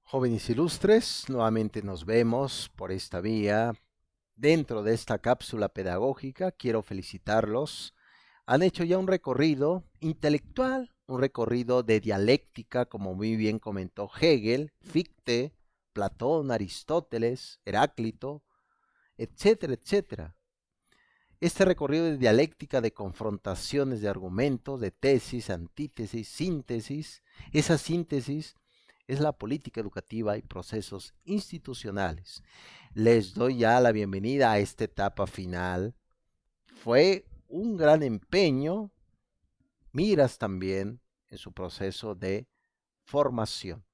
Jóvenes ilustres, nuevamente nos vemos por esta vía. Dentro de esta cápsula pedagógica quiero felicitarlos. Han hecho ya un recorrido intelectual, un recorrido de dialéctica, como muy bien comentó Hegel, Fichte, Platón, Aristóteles, Heráclito, etcétera, etcétera. Este recorrido de dialéctica, de confrontaciones de argumentos, de tesis, antítesis, síntesis, esa síntesis es la política educativa y procesos institucionales. Les doy ya la bienvenida a esta etapa final. Fue un gran empeño, miras también en su proceso de formación.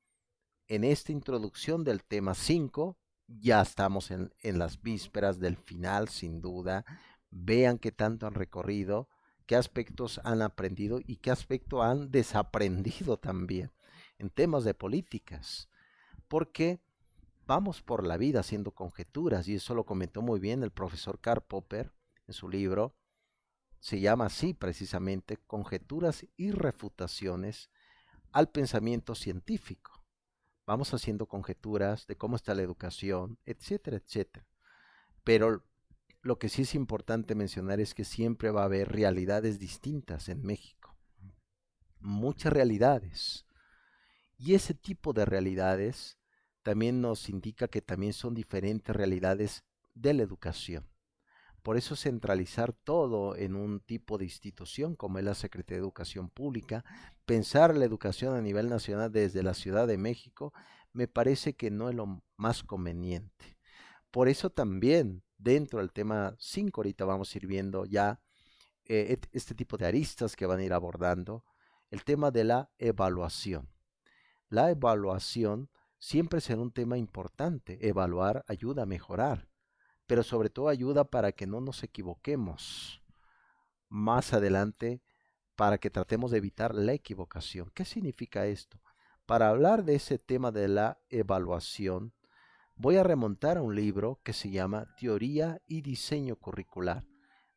En esta introducción del tema 5, ya estamos en las vísperas del final, sin duda. Vean qué tanto han recorrido, qué aspectos han aprendido y qué aspecto han desaprendido también en temas de políticas, porque vamos por la vida haciendo conjeturas, y eso lo comentó muy bien el profesor Karl Popper en su libro. Se llama así precisamente, Conjeturas y refutaciones al pensamiento científico. Vamos haciendo conjeturas de cómo está la educación, etcétera, etcétera. Pero lo que sí es importante mencionar es que siempre va a haber realidades distintas en México, muchas realidades. Y ese tipo de realidades también nos indica que también son diferentes realidades de la educación. Por eso centralizar todo en un tipo de institución como es la Secretaría de Educación Pública, pensar la educación a nivel nacional desde la Ciudad de México, me parece que no es lo más conveniente. Por eso también dentro del tema 5 ahorita vamos a ir viendo ya este tipo de aristas que van a ir abordando, el tema de la evaluación. La evaluación siempre será un tema importante. Evaluar ayuda a mejorar, pero sobre todo ayuda para que no nos equivoquemos más adelante, para que tratemos de evitar la equivocación. ¿Qué significa esto? Para hablar de ese tema de la evaluación, voy a remontar a un libro que se llama Teoría y Diseño Curricular,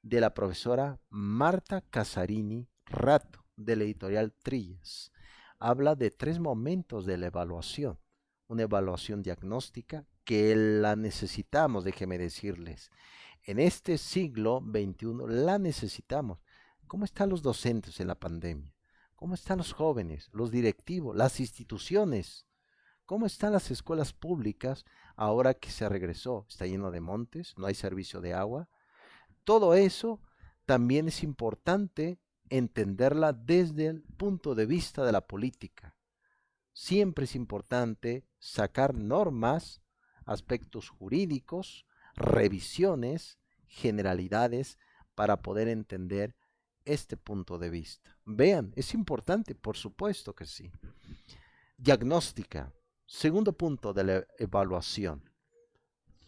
de la profesora Marta Casarini Rato, de la editorial Trillas. Habla de tres momentos de la evaluación. Una evaluación diagnóstica, que la necesitamos, déjeme decirles. En este siglo XXI la necesitamos. ¿Cómo están los docentes en la pandemia? ¿Cómo están los jóvenes, los directivos, las instituciones? ¿Cómo están las escuelas públicas ahora que se regresó? Está lleno de montes, no hay servicio de agua. Todo eso también es importante entenderla desde el punto de vista de la política. Siempre es importante sacar normas, aspectos jurídicos, revisiones, generalidades para poder entender este punto de vista. Vean, es importante, por supuesto que sí. Diagnóstica. Segundo punto de la evaluación.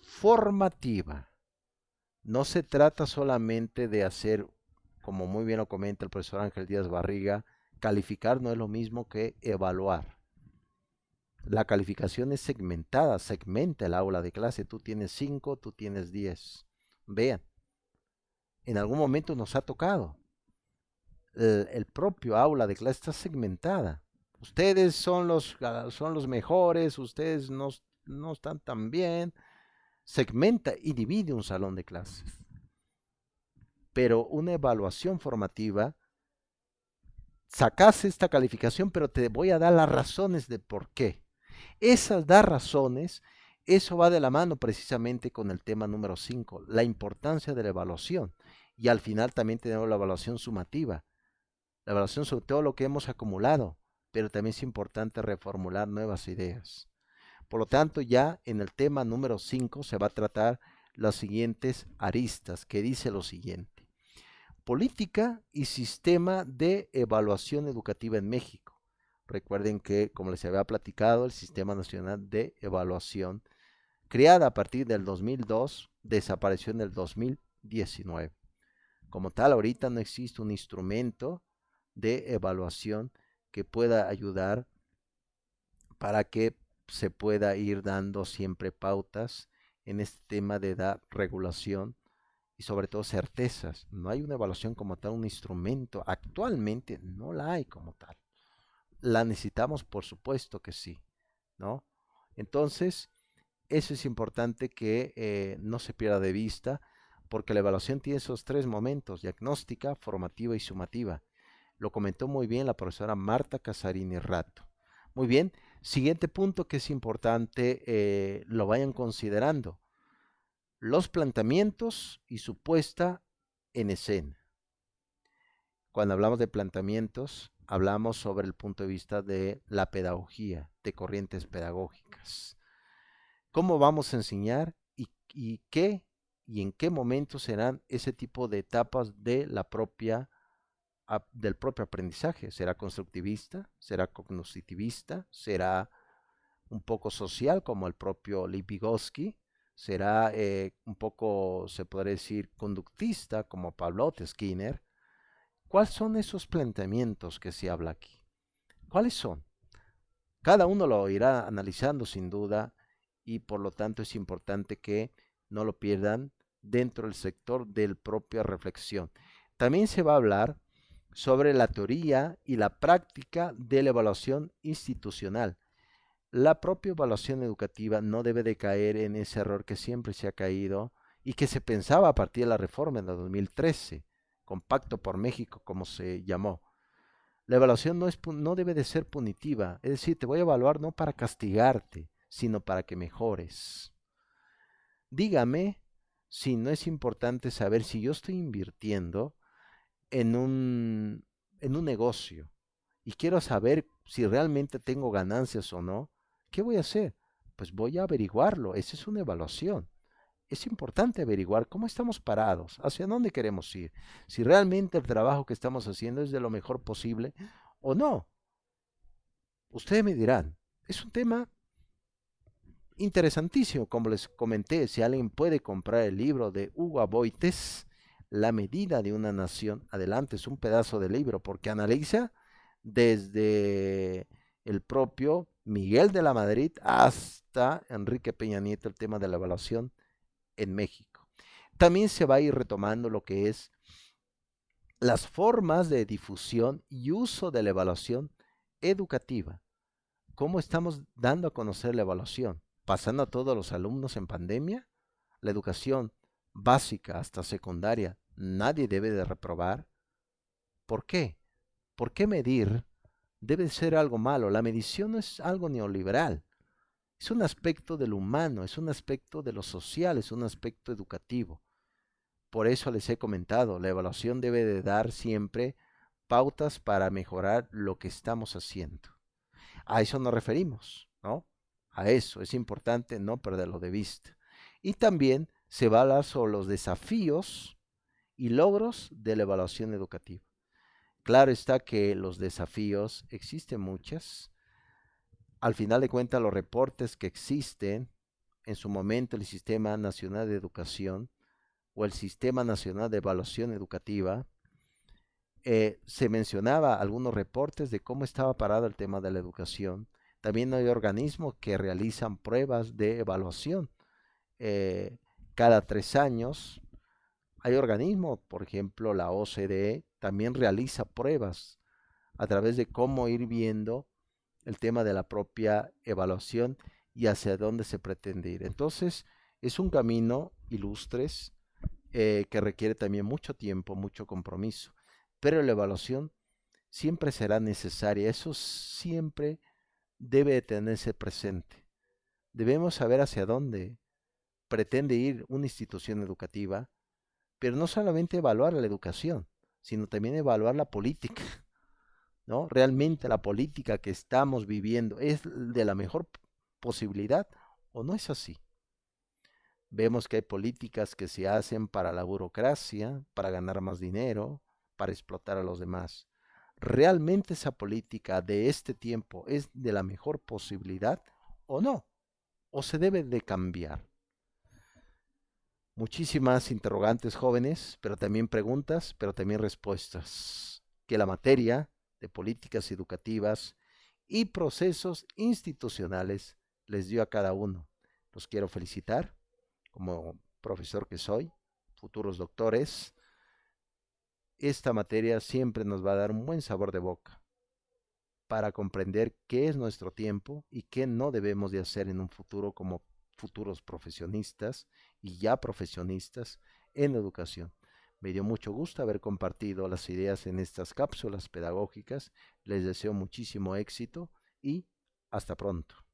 Formativa. No se trata solamente de hacer, como muy bien lo comenta el profesor Ángel Díaz Barriga, calificar no es lo mismo que evaluar. La calificación es segmentada, segmenta el aula de clase. Tú tienes 5, tú tienes 10. Vean, en algún momento nos ha tocado. El propio aula de clase está segmentada. Ustedes son los mejores, ustedes no están tan bien. Segmenta y divide un salón de clases. Pero una evaluación formativa, sacas esta calificación, pero te voy a dar las razones de por qué. Esas dar razones, eso va de la mano precisamente con el tema número 5, la importancia de la evaluación. Y al final también tenemos la evaluación sumativa, la evaluación sobre todo lo que hemos acumulado, pero también es importante reformular nuevas ideas. Por lo tanto, ya en el tema número 5 se va a tratar las siguientes aristas, que dice lo siguiente: política y sistema de evaluación educativa en México. Recuerden que, como les había platicado, el Sistema Nacional de Evaluación, creada a partir del 2002, desapareció en el 2019. Como tal, ahorita no existe un instrumento de evaluación que pueda ayudar para que se pueda ir dando siempre pautas en este tema de dar regulación y sobre todo certezas. No hay una evaluación como tal, un instrumento. Actualmente no la hay como tal. La necesitamos, por supuesto que sí, ¿no? Entonces, eso es importante que no se pierda de vista, porque la evaluación tiene esos tres momentos: diagnóstica, formativa y sumativa. Lo comentó muy bien la profesora Marta Casarini Rato. Muy bien, siguiente punto que es importante, lo vayan considerando: los planteamientos y su puesta en escena. Cuando hablamos de planteamientos, hablamos sobre el punto de vista de la pedagogía, de corrientes pedagógicas. ¿Cómo vamos a enseñar y qué y en qué momento serán ese tipo de etapas de del propio aprendizaje? ¿Será constructivista? ¿Será cognitivista? ¿Será un poco social como el propio Lev Vygotsky? ¿Será un poco, se podría decir, conductista como Pavlov, Skinner? ¿Cuáles son esos planteamientos que se habla aquí? ¿Cuáles son? Cada uno lo irá analizando sin duda, y por lo tanto es importante que no lo pierdan dentro del sector de la propia reflexión. También se va a hablar sobre la teoría y la práctica de la evaluación institucional. La propia evaluación educativa no debe de caer en ese error que siempre se ha caído y que se pensaba a partir de la reforma de 2013, con Pacto por México, como se llamó. La evaluación no debe de ser punitiva, es decir, te voy a evaluar no para castigarte, sino para que mejores. Dígame si no es importante saber si yo estoy invirtiendo en un negocio y quiero saber si realmente tengo ganancias o no. ¿Qué voy a hacer? Pues voy a averiguarlo. Esa es una evaluación. Es importante averiguar cómo estamos parados, hacia dónde queremos ir, si realmente el trabajo que estamos haciendo es de lo mejor posible o no. Ustedes me dirán, es un tema interesantísimo, como les comenté. Si alguien puede comprar el libro de Hugo Aboites, La medida de una nación, adelante, es un pedazo de libro, porque analiza desde el propio Miguel de la Madrid hasta Enrique Peña Nieto el tema de la evaluación en México. También se va a ir retomando lo que es las formas de difusión y uso de la evaluación educativa. ¿Cómo estamos dando a conocer la evaluación? ¿Pasando a todos los alumnos en pandemia? La educación básica hasta secundaria, nadie debe de reprobar. ¿Por qué? ¿Por qué medir debe ser algo malo? La medición no es algo neoliberal. Es un aspecto de lo humano, es un aspecto de lo social, es un aspecto educativo. Por eso les he comentado, la evaluación debe de dar siempre pautas para mejorar lo que estamos haciendo. A eso nos referimos, ¿no? A eso es importante no perderlo de vista. Y también se va a hablar sobre los desafíos y logros de la evaluación educativa. Claro está que los desafíos existen muchas. Al final de cuentas, los reportes que existen en su momento, el Sistema Nacional de Educación o el Sistema Nacional de Evaluación Educativa, se mencionaba algunos reportes de cómo estaba parado el tema de la educación. También hay organismos que realizan pruebas de evaluación cada 3 años. Hay organismos, por ejemplo, la OCDE también realiza pruebas a través de cómo ir viendo el tema de la propia evaluación y hacia dónde se pretende ir. Entonces, es un camino, ilustres, que requiere también mucho tiempo, mucho compromiso, pero la evaluación siempre será necesaria. Eso siempre debe de tenerse presente. Debemos saber hacia dónde pretende ir una institución educativa, pero no solamente evaluar la educación, sino también evaluar la política, ¿no? ¿Realmente la política que estamos viviendo es de la mejor posibilidad o no es así? Vemos que hay políticas que se hacen para la burocracia, para ganar más dinero, para explotar a los demás. ¿Realmente esa política de este tiempo es de la mejor posibilidad o no? ¿O se debe de cambiar? Muchísimas interrogantes, jóvenes, pero también preguntas, pero también respuestas, que la materia de políticas educativas y procesos institucionales les dio a cada uno. Los quiero felicitar como profesor que soy, futuros doctores. Esta materia siempre nos va a dar un buen sabor de boca. para comprender qué es nuestro tiempo y qué no debemos de hacer en un futuro como futuros profesionistas y ya profesionistas en educación. Me dio mucho gusto haber compartido las ideas en estas cápsulas pedagógicas. Les deseo muchísimo éxito y hasta pronto.